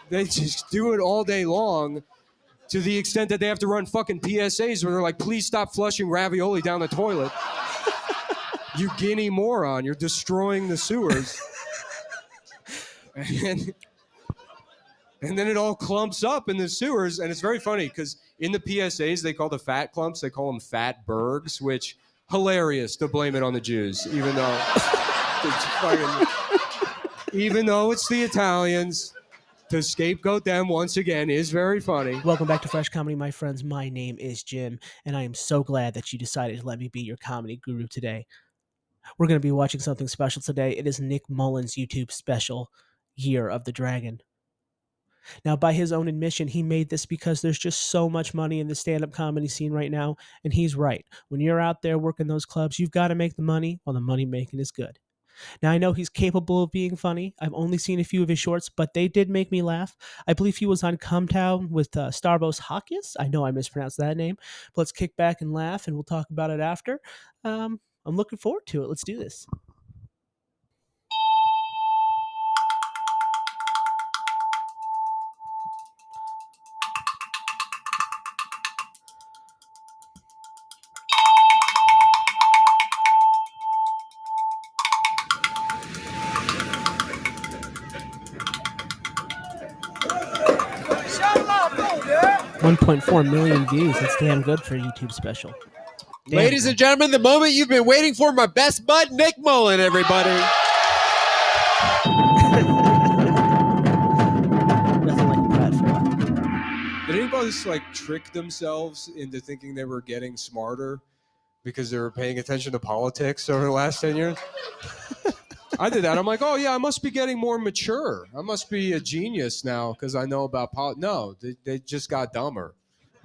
They just do it all day long to the extent that they have to run fucking PSAs where they're like, please stop flushing ravioli down the toilet. You guinea moron. You're destroying the sewers. And then it all clumps up in the sewers. And it's very funny because in the PSAs, they call the fat clumps, they call them fat bergs, which hilarious to blame it on the Jews, even though it's the Italians. To scapegoat them once again is very funny. Welcome back to Fresh Comedy, my friends. My name is Jim, and I am so glad that you decided to let me be your comedy guru today. We're going to be watching something special today. It is Nick Mullen's YouTube special, Year of the Dragon. Now, by his own admission, he made this because there's just so much money in the stand-up comedy scene right now, and he's right. When you're out there working those clubs, you've got to make the money while the money making is good. Now, I know he's capable of being funny. I've only seen a few of his shorts, but they did make me laugh. I believe he was on Cumtown with Starbos Hawkins. I know I mispronounced that name. But let's kick back and laugh, and we'll talk about it after. I'm looking forward to it. Let's do this. Shut 1.4 million views. That's damn good for a YouTube special. Ladies and gentlemen, the moment you've been waiting for, my best bud, Nick Mullen, everybody. Nothing like a platform. Did anybody just like trick themselves into thinking they were getting smarter because they were paying attention to politics over the last 10 years? I did that. I'm like, oh yeah, I must be getting more mature. I must be a genius now because I know about politics. No, they just got dumber.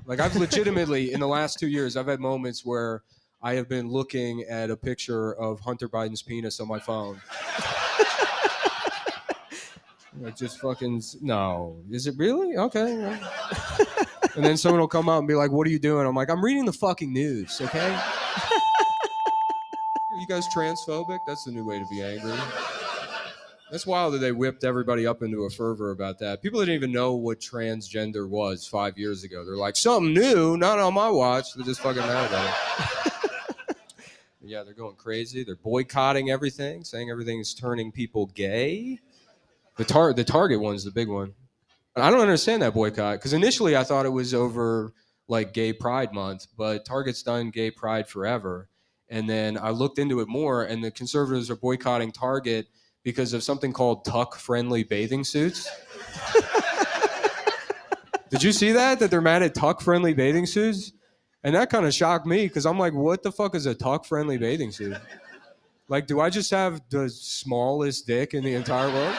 Like I've legitimately, in the last 2 years, I've had moments where I have been looking at a picture of Hunter Biden's penis on my phone. Like just fucking, no. Is it really? Okay. And then someone will come out and be like, what are you doing? I'm like, I'm reading the fucking news, okay? You guys transphobic? That's the new way to be angry. That's wild that they whipped everybody up into a fervor about that. People didn't even know what transgender was 5 years ago. They're like, something new, not on my watch. They're just fucking mad about it. Yeah, they're going crazy. They're boycotting everything, saying everything's turning people gay. The Target one's the big one. I don't understand that boycott because initially I thought it was over like Gay Pride Month, but Target's done Gay Pride forever. And then I looked into it more, and the conservatives are boycotting Target because of something called tuck-friendly bathing suits. Did you see that? That they're mad at tuck-friendly bathing suits? And that kind of shocked me because I'm like, what the fuck is a tuck-friendly bathing suit? Like, do I just have the smallest dick in the entire world?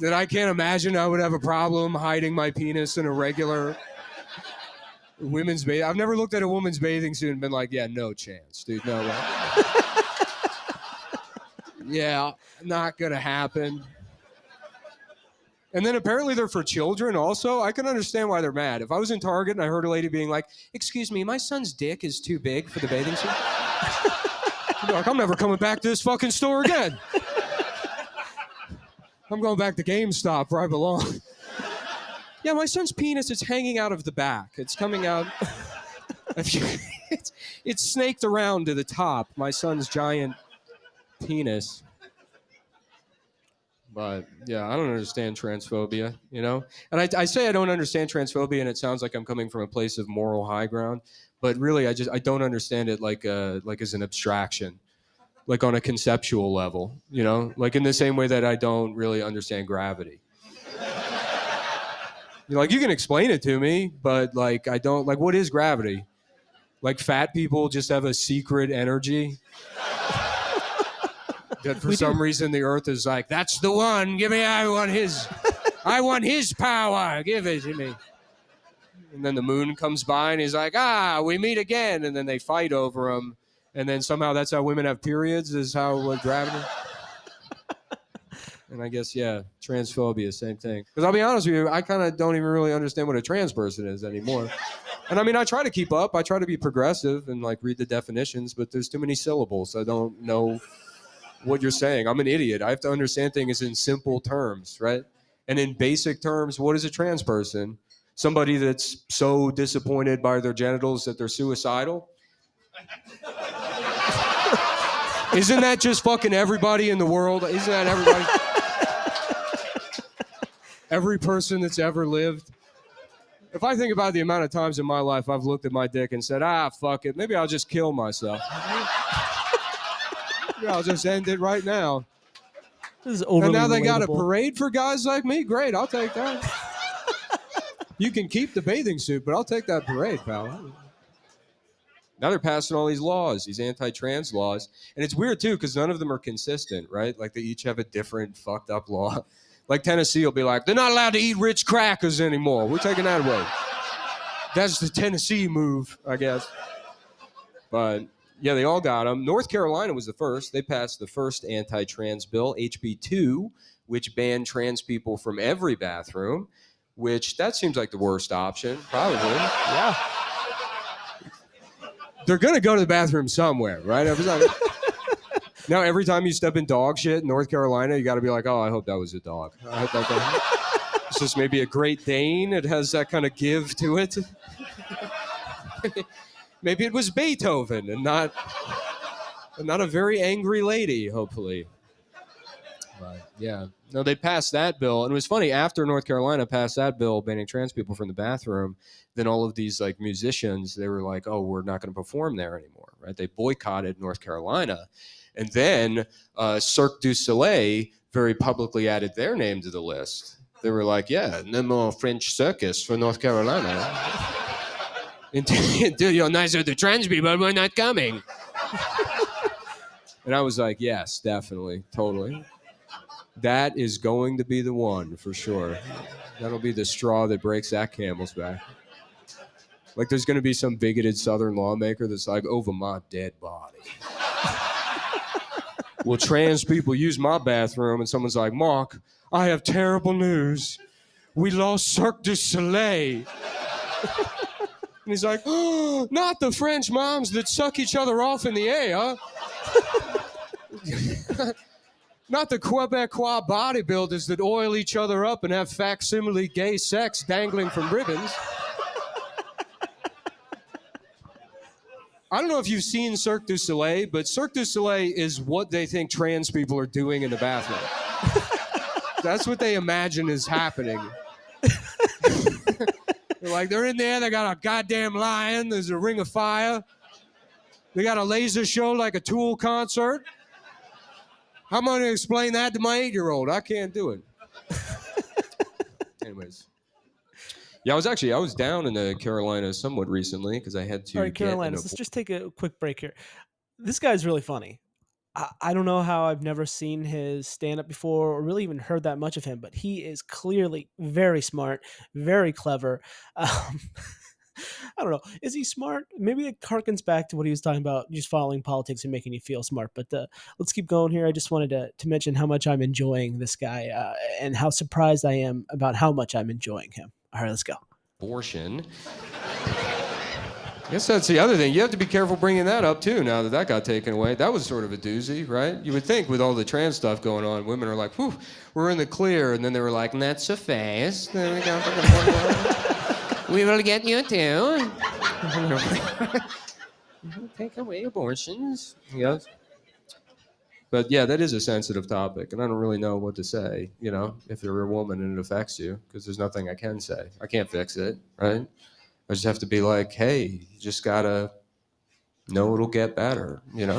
That I can't imagine I would have a problem hiding my penis in a regular women's bathing. I've never looked at a woman's bathing suit and been like, yeah, no chance, dude, no way. Yeah, not gonna happen. And then apparently they're for children also. I can understand why they're mad. If I was in Target and I heard a lady being like, excuse me, my son's dick is too big for the bathing suit. I'd be like, I'm never coming back to this fucking store again. I'm going back to GameStop where I belong. Yeah, my son's penis is hanging out of the back. It's coming out. It's snaked around to the top. My son's giant penis. But yeah, I don't understand transphobia, you know? And I say I don't understand transphobia, and it sounds like I'm coming from a place of moral high ground. But really, I don't understand it like as an abstraction. Like on a conceptual level, you know, like in the same way that I don't really understand gravity. Like you can explain it to me, but like I don't, like what is gravity? Like fat people just have a secret energy that for some reason the earth is like, that's the one, give me, I want his power, give it to me. And then the moon comes by and he's like, we meet again. And then they fight over him. And then somehow that's how women have periods, is how gravity. And I guess, yeah, transphobia, same thing. Because I'll be honest with you, I kind of don't even really understand what a trans person is anymore. And I mean, I try to keep up. I try to be progressive and like read the definitions, but there's too many syllables. I don't know what you're saying. I'm an idiot. I have to understand things in simple terms, right? And in basic terms, what is a trans person? Somebody that's so disappointed by their genitals that they're suicidal? Isn't that just fucking everybody in the world? Isn't that everybody? Every person that's ever lived? If I think about the amount of times in my life I've looked at my dick and said, fuck it, maybe I'll just kill myself. Maybe I'll just end it right now. This is overly And now they got a relatable. parade for guys like me? Great, I'll take that. You can keep the bathing suit, but I'll take that parade, pal. Now they're passing all these laws, these anti-trans laws. And it's weird, too, because none of them are consistent, right? Like, they each have a different fucked up law. Like, Tennessee will be like, they're not allowed to eat rich crackers anymore. We're taking that away. That's the Tennessee move, I guess. But, yeah, they all got them. North Carolina was the first. They passed the first anti-trans bill, HB 2, which banned trans people from every bathroom, which that seems like the worst option, probably. Yeah. They're going to go to the bathroom somewhere, right? Now, every time you step in dog shit in North Carolina, you got to be like, oh, I hope that was a dog. I hope that it's just maybe a Great Dane. It has that kind of give to it. Maybe it was Beethoven and not a very angry lady, hopefully. But, yeah. No, they passed that bill. And it was funny, after North Carolina passed that bill banning trans people from the bathroom, then all of these like musicians, they were like, oh, we're not going to perform there anymore, right? They boycotted North Carolina. And then Cirque du Soleil very publicly added their name to the list. They were like, yeah, no more French circus for North Carolina. Until you're nicer to trans people, we're not coming. And I was like, yes, definitely, totally. That is going to be the one for sure. That'll be the straw that breaks that camel's back. Like there's going to be some bigoted Southern lawmaker that's like, over my dead body. Will trans people use my bathroom? And someone's like, Mark, I have terrible news. We lost Cirque du Soleil. And he's like, oh, not the French moms that suck each other off in the air. Not the Quebecois bodybuilders that oil each other up and have facsimile gay sex dangling from ribbons. I don't know if you've seen Cirque du Soleil, but Cirque du Soleil is what they think trans people are doing in the bathroom. That's what they imagine is happening. They're like, they're in there, they got a goddamn lion, there's a ring of fire. They got a laser show like a Tool concert. How am I going to explain that to my 8-year-old? I can't do it. Anyways. Yeah, I was down in the Carolinas somewhat recently because I had to. All right, Carolinas, let's just take a quick break here. This guy's really funny. I don't know how I've never seen his stand-up before or really even heard that much of him, but he is clearly very smart, very clever. I don't know. Is he smart? Maybe it harkens back to what he was talking about, just following politics and making you feel smart. But let's keep going here. I just wanted to mention how much I'm enjoying this guy and how surprised I am about how much I'm enjoying him. All right, let's go. Abortion. I guess that's the other thing. You have to be careful bringing that up, too, now that got taken away. That was sort of a doozy, right? You would think with all the trans stuff going on, women are like, whew, we're in the clear. And then they were like, not so fast. There we go. We will get you, too. Take away abortions. Yes. But, yeah, that is a sensitive topic. And I don't really know what to say, if you're a woman and it affects you, because there's nothing I can say. I can't fix it, right? I just have to be like, hey, you just got to know it'll get better, Yeah,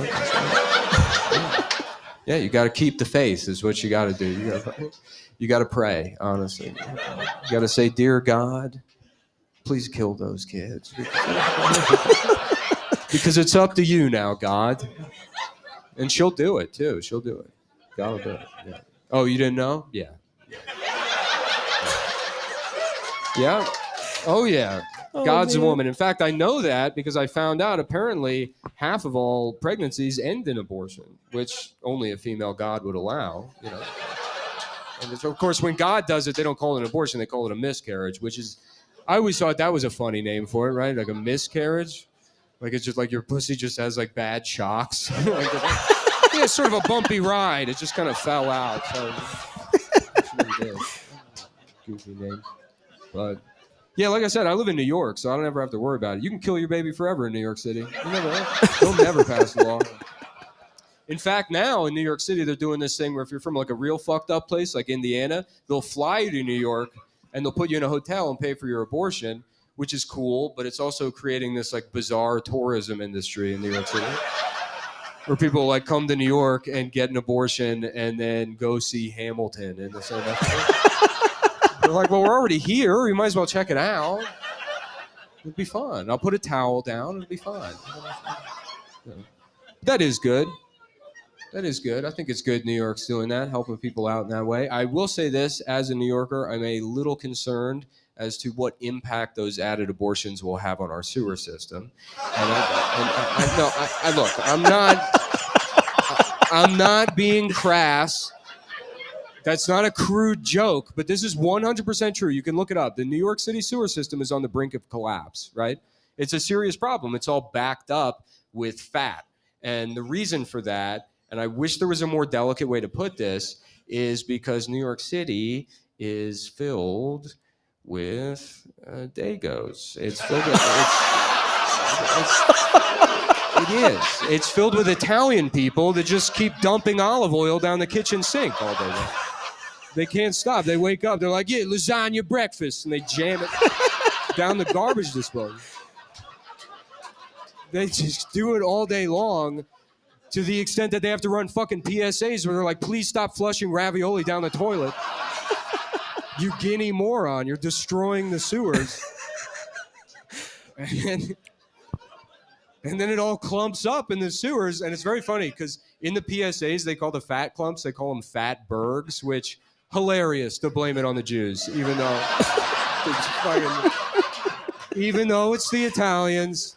you got to keep the faith is what you got to do. You got to pray, honestly. You got to say, dear God, please kill those kids. Because it's up to you now, God. And she'll do it, too. She'll do it. God will do it. Yeah. Oh, you didn't know? Yeah. Yeah. Oh, yeah. God's a woman. In fact, I know that because I found out apparently half of all pregnancies end in abortion, which only a female God would allow, And of course, when God does it, they don't call it an abortion. They call it a miscarriage, which is, I always thought that was a funny name for it, right? Like a miscarriage. Like it's just like your pussy just has like bad shocks. Yeah, it's sort of a bumpy ride. It just kind of fell out. So that's what it is. Goofy name. But yeah, like I said, I live in New York, so I don't ever have to worry about it. You can kill your baby forever in New York City. They'll never pass a law. In fact, now in New York City, they're doing this thing where if you're from like a real fucked up place like Indiana, they'll fly you to New York and they'll put you in a hotel and pay for your abortion, which is cool, but it's also creating this like bizarre tourism industry in New York City where people like come to New York and get an abortion and then go see Hamilton and they're like, well, we're already here. We might as well check it out. It'll be fun. I'll put a towel down. It'll be fun. That is good. That is good. I think it's good New York's doing that, helping people out in that way. I will say this, as a New Yorker, I'm a little concerned as to what impact those added abortions will have on our sewer system. And look, I'm not being crass. That's not a crude joke, but this is 100% true. You can look it up. The New York City sewer system is on the brink of collapse, right? It's a serious problem. It's all backed up with fat. And the reason for that, and I wish there was a more delicate way to put this, is because New York City is filled with Dagos. It's filled with... It is. It's filled with Italian people that just keep dumping olive oil down the kitchen sink all day long. They can't stop. They wake up. They're like, yeah, lasagna breakfast. And they jam it down the garbage disposal. They just do it all day long to the extent that they have to run fucking PSAs where they're like, please stop flushing ravioli down the toilet. You guinea moron. You're destroying the sewers. And then it all clumps up in the sewers. And it's very funny because in the PSAs, they call the fat clumps, they call them fat bergs, which hilarious to blame it on the Jews, even though it's the Italians.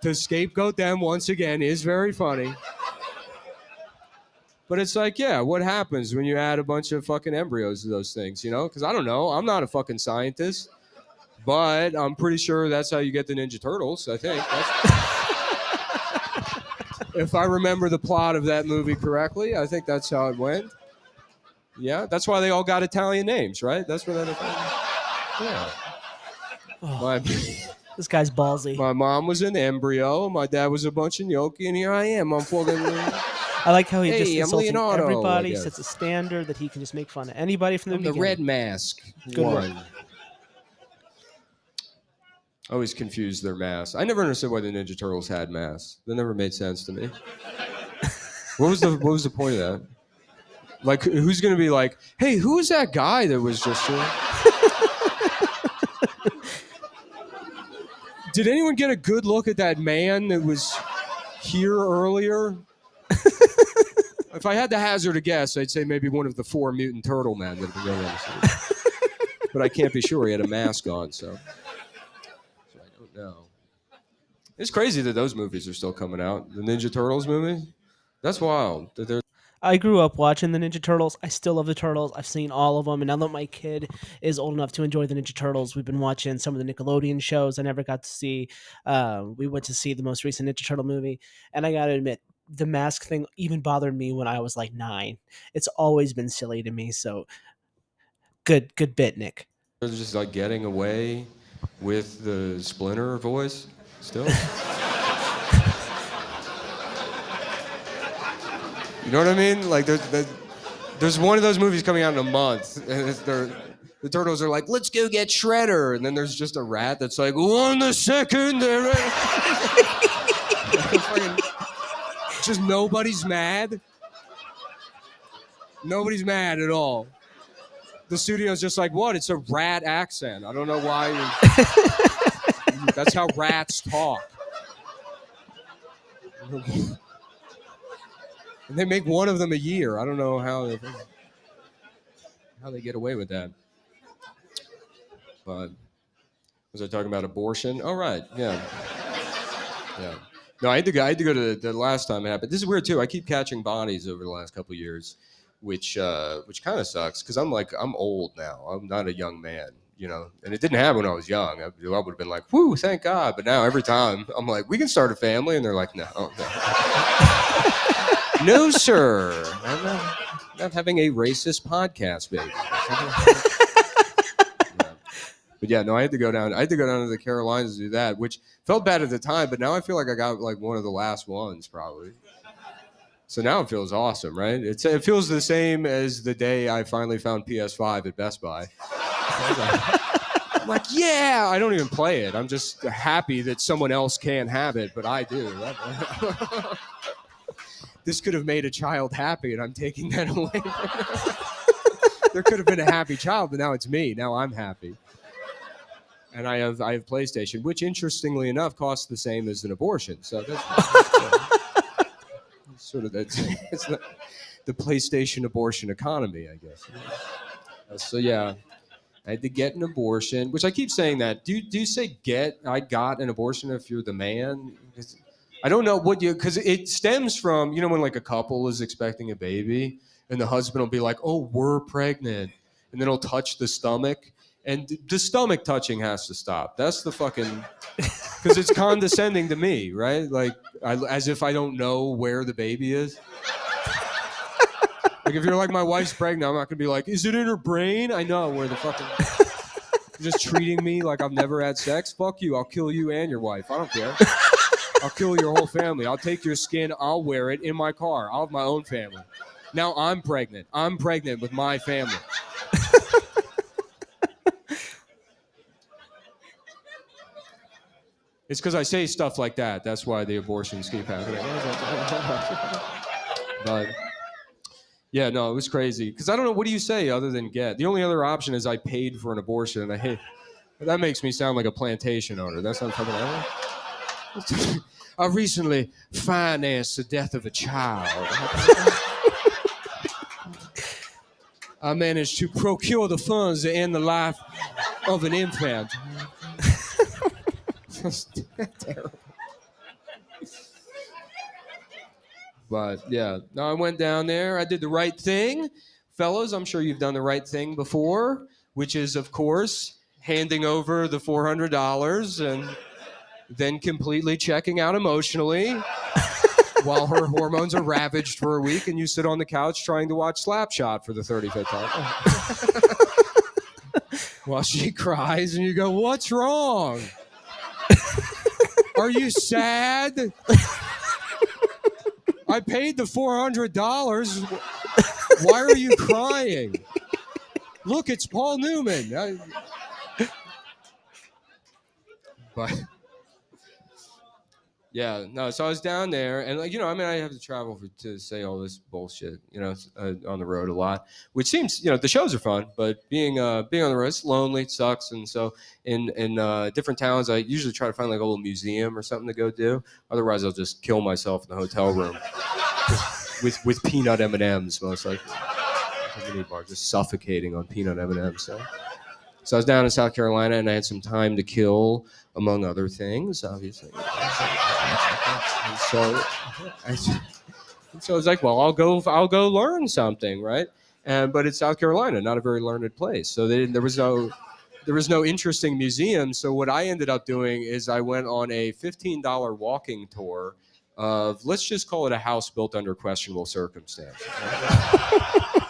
To scapegoat them once again is very funny. But it's like, yeah, what happens when you add a bunch of fucking embryos to those things, you know? Because I don't know. I'm not a fucking scientist. But I'm pretty sure that's how you get the Ninja Turtles, I think. If I remember the plot of that movie correctly, I think that's how it went. Yeah, that's why they all got Italian names, right? That's where that... Yeah. Oh, this guy's ballsy. My mom was an embryo. My dad was a bunch of gnocchi, and here I am. I'm fucking... I like how he just I'm insulting Leonardo, everybody, sets a standard that he can just make fun of anybody from the beginning. The Red Mask. Good work. I always confused their masks. I never understood why the Ninja Turtles had masks. That never made sense to me. What was the point of that? Like, who's gonna be like, hey, who was that guy that was just here? Did anyone get a good look at that man that was here earlier? If I had to hazard a guess, I'd say maybe one of the 4 mutant turtle men that have been going on the city. But I can't be sure. He had a mask on, so I don't know. It's crazy that those movies are still coming out. The Ninja Turtles movie? That's wild. I grew up watching the Ninja Turtles. I still love the Turtles. I've seen all of them. And now that my kid is old enough to enjoy the Ninja Turtles, we've been watching some of the Nickelodeon shows I never got to see. We went to see the most recent Ninja Turtle movie. And I got to admit, the mask thing even bothered me when I was like 9. It's always been silly to me. So good bit, Nick. They're just like getting away with the Splinter voice still. You know what I mean? Like there's one of those movies coming out in a month, and the turtles are like, let's go get Shredder, and then there's just a rat that's like, 1 second. Just nobody's mad. Nobody's mad at all. The studio's just like, what? It's a rat accent. I don't know why. That's how rats talk. And they make one of them a year. I don't know how they get away with that. But was I talking about abortion? Oh, right. Yeah. No, I had to go to the last time it happened. This is weird too. I keep catching bodies over the last couple of years, which kind of sucks because I'm old now. I'm not a young man, you know. And it didn't happen when I was young. I would have been like, whoo, thank God. But now every time I'm like, we can start a family, and they're like, no. No, sir. I'm not having a racist podcast, baby. But yeah, no, I had to go down. I had to go down to the Carolinas to do that, which felt bad at the time, but now I feel like I got like one of the last ones probably. So now it feels awesome, right? It feels the same as the day I finally found PS5 at Best Buy. I'm like, yeah, I don't even play it. I'm just happy that someone else can't have it, but I do. This could have made a child happy, and I'm taking that away. There could have been a happy child, but now it's me. Now I'm happy. And I have PlayStation, which interestingly enough costs the same as an abortion. So that's sort of it's the PlayStation abortion economy, I guess. So yeah, I had to get an abortion, which I keep saying that. Do you say get? I got an abortion if you're the man? I don't know what you, because it stems from, when like a couple is expecting a baby and the husband will be like, oh, we're pregnant. And then he'll touch the stomach. And the stomach touching has to stop. That's the fucking, because it's condescending to me, right? Like, as if I don't know where the baby is. Like, if you're like, my wife's pregnant, I'm not going to be like, is it in her brain? I know where the fucking, you're just treating me like I've never had sex. Fuck you. I'll kill you and your wife. I don't care. I'll kill your whole family. I'll take your skin. I'll wear it in my car. I'll have my own family. Now I'm pregnant. I'm pregnant with my family. It's because I say stuff like that. That's why the abortions keep happening. But yeah, no, it was crazy. Because I don't know, what do you say other than get? The only other option is I paid for an abortion. And I hate that. Makes me sound like a plantation owner. That's not fucking right. I recently financed the death of a child. I managed to procure the funds to end the life of an infant. That's terrible. But yeah, no, I went down there. I did the right thing. Fellas, I'm sure you've done the right thing before, which is, of course, handing over the $400 and then completely checking out emotionally while her hormones are ravaged for a week and you sit on the couch trying to watch Slapshot for the 35th time. While she cries and you go, what's wrong? Are you sad? I paid the $400. Why are you crying? Look, it's Paul Newman. But yeah, no. So I was down there, and I have to travel to say all this bullshit, on the road a lot. Which seems, the shows are fun, but being on the road, it's lonely, it sucks. And so in different towns, I usually try to find like a little museum or something to go do. Otherwise, I'll just kill myself in the hotel room with peanut M&Ms, most likely. Just suffocating on peanut M&Ms. So I was down in South Carolina, and I had some time to kill, among other things, obviously. And so I was like, well, I'll go learn something, right? But it's South Carolina, not a very learned place. So there was no interesting museum. So what I ended up doing is I went on a $15 walking tour of, let's just call it a house built under questionable circumstances.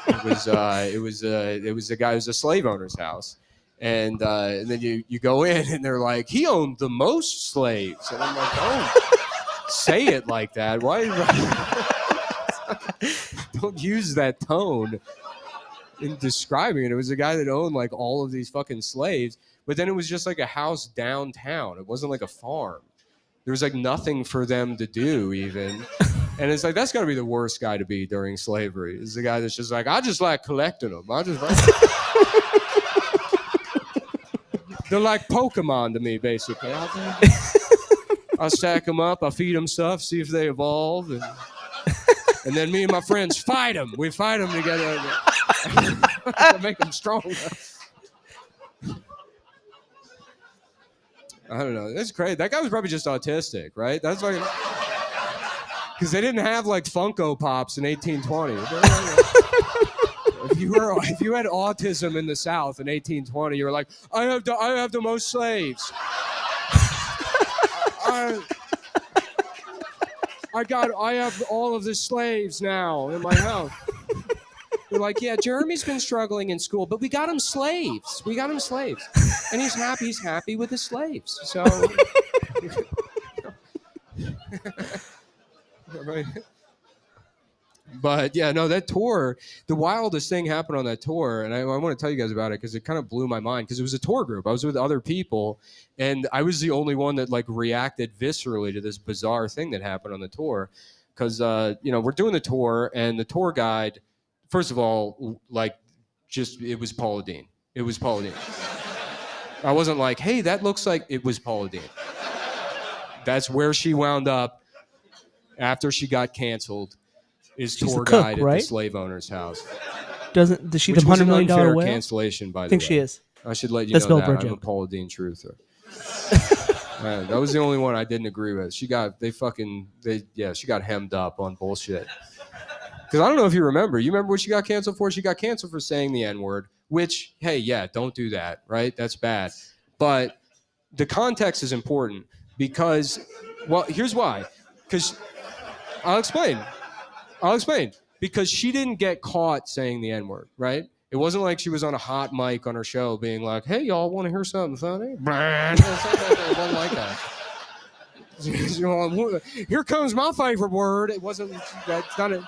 It was a slave owner's house. And then you go in and they're like, he owned the most slaves. And I'm like, don't say it like that. Why? Don't use that tone in describing it. It was a guy that owned like all of these fucking slaves. But then it was just like a house downtown. It wasn't like a farm. There was like nothing for them to do even. And it's like, that's got to be the worst guy to be during slavery. Is the guy that's just like, I just like collecting them. They're like Pokemon to me, basically. I stack them up, I feed them stuff, see if they evolve, and then me and my friends fight them. We fight them together to make them stronger. I don't know. That's crazy. That guy was probably just autistic, right? That's like, because they didn't have like Funko Pops in 1820. If you had autism in the South in 1820, you were like, I have the most slaves. I I have all of the slaves now in my house. They're like, yeah, Jeremy's been struggling in school, but we got him slaves. And he's happy with his slaves. So right. But yeah, no, that tour, the wildest thing happened on that tour. And I want to tell you guys about it because it kind of blew my mind because it was a tour group. I was with other people and I was the only one that like reacted viscerally to this bizarre thing that happened on the tour. Because, we're doing the tour and the tour guide, first of all, like it was Paula Deen. It was Paula Deen. I wasn't like, hey, that looks like it was Paula Deen. That's where she wound up after she got canceled. Is She's tour the cook, guide right? at the slave owner's house. Does she the $100 million unfair whale? cancellation, by the way. I think she is. I should let you That's know Bill that. Burr I'm a joke. Paula Deen truther. That was the only one I didn't agree with. She got hemmed up on bullshit. Because I don't know if you remember. You remember what she got canceled for? She got canceled for saying the N-word, which, hey, yeah, don't do that, right? That's bad. But the context is important because, well, here's why. Because I'll explain. Because she didn't get caught saying the N-word, right? It wasn't like she was on a hot mic on her show being like, hey, y'all want to hear something funny? It wasn't like that. Here comes my favorite word. It wasn't, that's not it.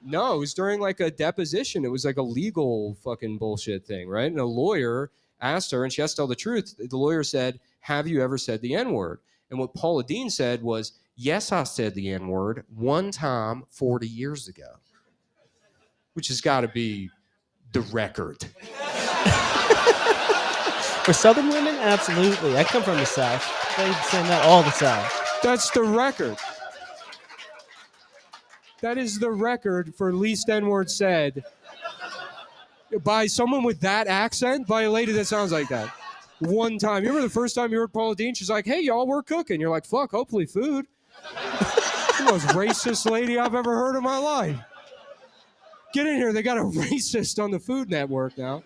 No, it was during like a deposition. It was like a legal fucking bullshit thing, right? And a lawyer asked her, and she has to tell the truth. The lawyer said, have you ever said the N-word? And what Paula Deen said was, yes, I said the N-word one time 40 years ago, which has got to be the record. For Southern women, absolutely. I come from the South. They say that all the time. That's the record. That is the record for least N-word said by someone with that accent, by a lady that sounds like that. One time. You remember the first time you heard Paula Deen? She's like, hey, y'all, we're cooking. You're like, fuck, hopefully food. The most racist lady I've ever heard in my life. Get in here. They got a racist on the Food Network now.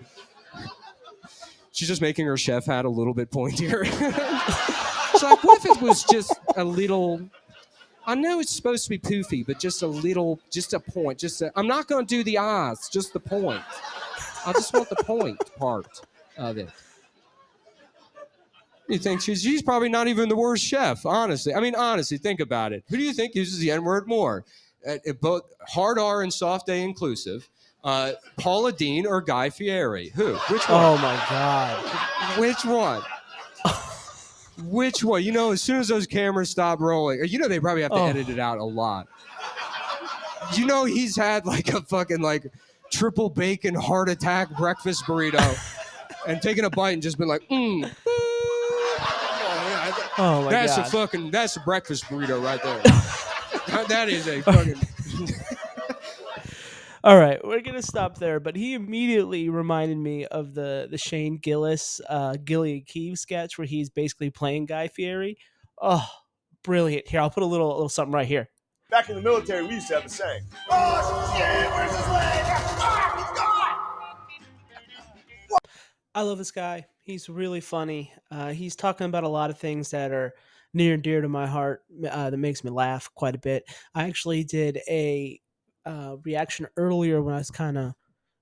She's just making her chef hat a little bit pointier. She's like, what if it was just a little... I know it's supposed to be poofy, but just a little, just a point. I'm not going to do the eyes, just the point. I just want the point part of it. You think she's probably not even the worst chef, honestly. I mean, honestly, think about it. Who do you think uses the N-word more? Both hard R and soft A inclusive. Paula Deen or Guy Fieri? Who? Which one? Oh, my God. Which one? Which one? You know, as soon as those cameras stop rolling, you know they probably have to edit it out a lot. You know he's had like a fucking like triple bacon heart attack breakfast burrito and taken a bite and just been like, Oh my God. That's a breakfast burrito right there. That is a fucking... All right, we're gonna stop there. But he immediately reminded me of the Shane Gillis, Gillian Keefe sketch where he's basically playing Guy Fieri. Oh, brilliant! Here, I'll put a little something right here. Back in the military, we used to have the saying. Oh shit! Where's his leg? Ah, he's gone. I love this guy. He's really funny. He's talking about a lot of things that are near and dear to my heart. That makes me laugh quite a bit. I actually did a reaction earlier when I was kind of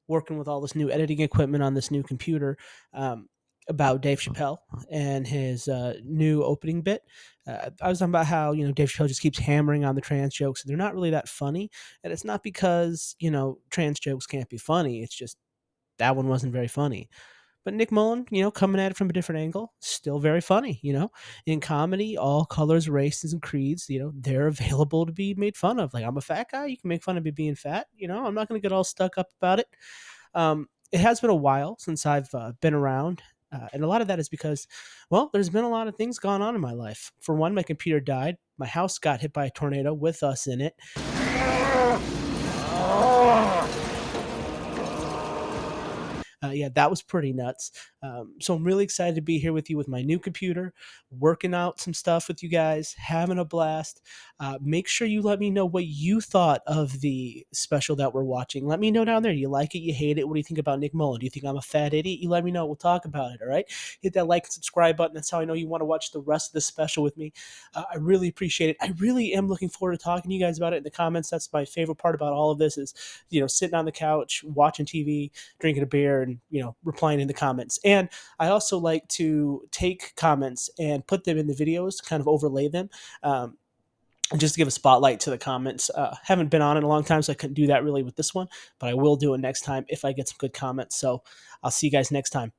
working with all this new editing equipment on this new computer about Dave Chappelle and his new opening bit. I was talking about how, Dave Chappelle just keeps hammering on the trans jokes and they're not really that funny. And it's not because, trans jokes can't be funny. It's just that one wasn't very funny. But Nick Mullen, coming at it from a different angle, still very funny, In comedy, all colors, races, and creeds, they're available to be made fun of. Like, I'm a fat guy, you can make fun of me being fat, I'm not going to get all stuck up about it. It has been a while since I've been around, and a lot of that is because, well, there's been a lot of things going on in my life. For one, my computer died. My house got hit by a tornado with us in it. Yeah, that was pretty nuts. So I'm really excited to be here with you with my new computer, working out some stuff with you guys, having a blast. Make sure you let me know what you thought of the special that we're watching. Let me know down there. You like it? You hate it? What do you think about Nick Mullen? Do you think I'm a fat idiot? You let me know. We'll talk about it. All right. Hit that like and subscribe button. That's how I know you want to watch the rest of the special with me. I really appreciate it. I really am looking forward to talking to you guys about it in the comments. That's my favorite part about all of this is, sitting on the couch, watching TV, drinking a beer, and, replying in the comments. And I also like to take comments and put them in the videos, kind of overlay them. Just to give a spotlight to the comments. Haven't been on in a long time, so I couldn't do that really with this one, but I will do it next time if I get some good comments. So I'll see you guys next time.